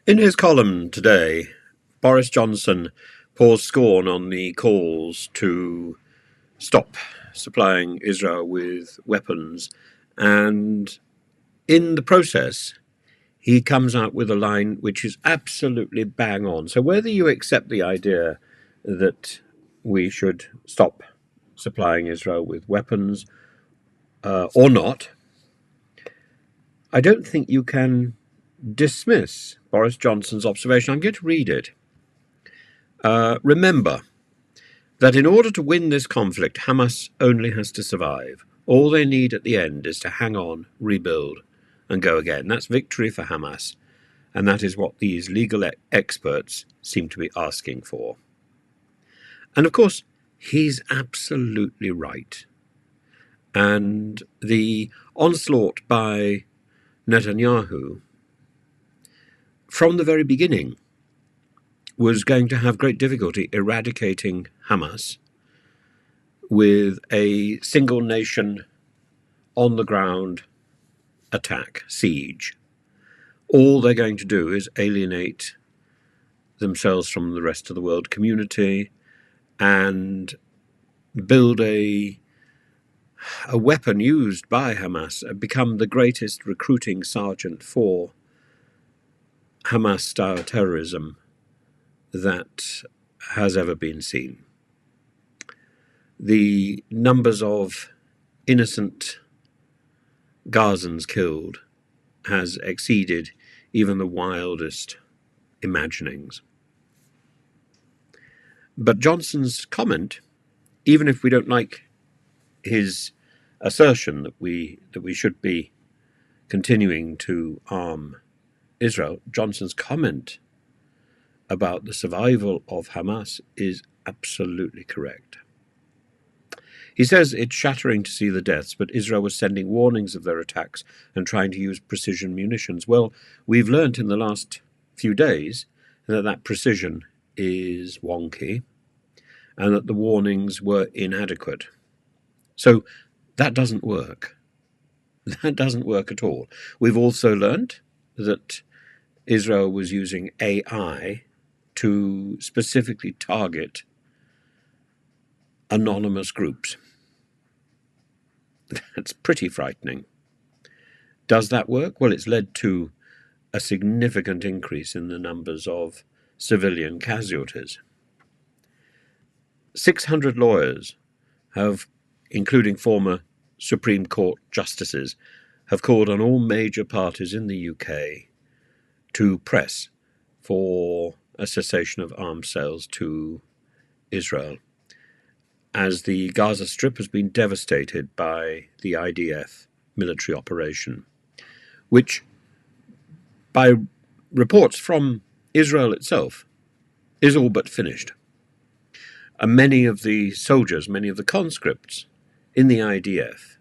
In his column today, Boris Johnson pours scorn on the calls to stop supplying Israel with weapons, and in the process, he comes out with a line which is absolutely bang on. So whether you accept the idea that we should stop supplying Israel with weapons or not, I don't think you can dismiss Boris Johnson's observation. I'm going to read it. Remember that in order to win this conflict, Hamas only has to survive. All they need at the end is to hang on, rebuild, and go again. That's victory for Hamas, and that is what these legal experts seem to be asking for. And of course, he's absolutely right. And the onslaught by Netanyahu, from the very beginning, was going to have great difficulty eradicating Hamas with a single nation on the ground attack, siege. All they're going to do is alienate themselves from the rest of the world community and build a weapon used by Hamas, become the greatest recruiting sergeant for Hamas-style terrorism that has ever been seen. The numbers of innocent Gazans killed has exceeded even the wildest imaginings. But Johnson's comment, even if we don't like his assertion that we should be continuing to arm Israel, Johnson's comment about the survival of Hamas is absolutely correct. He says it's shattering to see the deaths, but Israel was sending warnings of their attacks and trying to use precision munitions. Well, we've learnt in the last few days that precision is wonky and that the warnings were inadequate. So that doesn't work. That doesn't work at all. We've also learnt that Israel was using AI to specifically target anonymous groups. That's pretty frightening. Does that work? Well, it's led to a significant increase in the numbers of civilian casualties. 600 lawyers have, including former Supreme Court justices, have called on all major parties in the UK to press for a cessation of arms sales to Israel, as the Gaza Strip has been devastated by the IDF military operation, which, by reports from Israel itself, is all but finished. And many of the soldiers, many of the conscripts in the IDF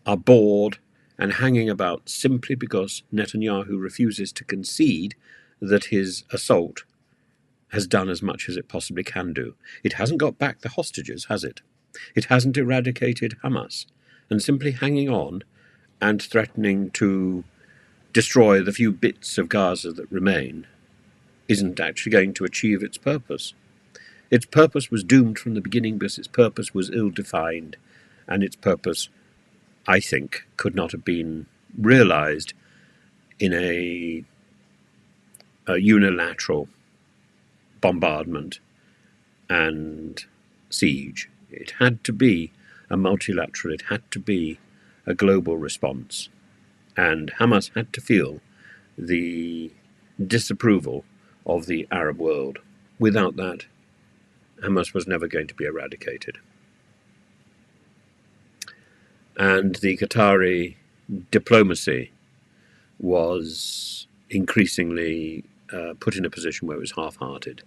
are bored and hanging about simply because Netanyahu refuses to concede that his assault has done as much as it possibly can do. It hasn't got back the hostages, has it? It hasn't eradicated Hamas. And simply hanging on and threatening to destroy the few bits of Gaza that remain isn't actually going to achieve its purpose. Its purpose was doomed from the beginning because its purpose was ill-defined, and its purpose, I think, could not have been realized in a unilateral bombardment and siege. It had to be a multilateral, it had to be a global response. And Hamas had to feel the disapproval of the Arab world. Without that, Hamas was never going to be eradicated. And the Qatari diplomacy was increasingly put in a position where it was half-hearted.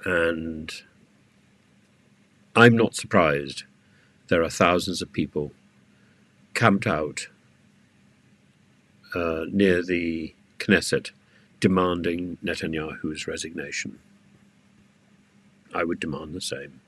And I'm not surprised there are thousands of people camped out near the Knesset demanding Netanyahu's resignation. I would demand the same.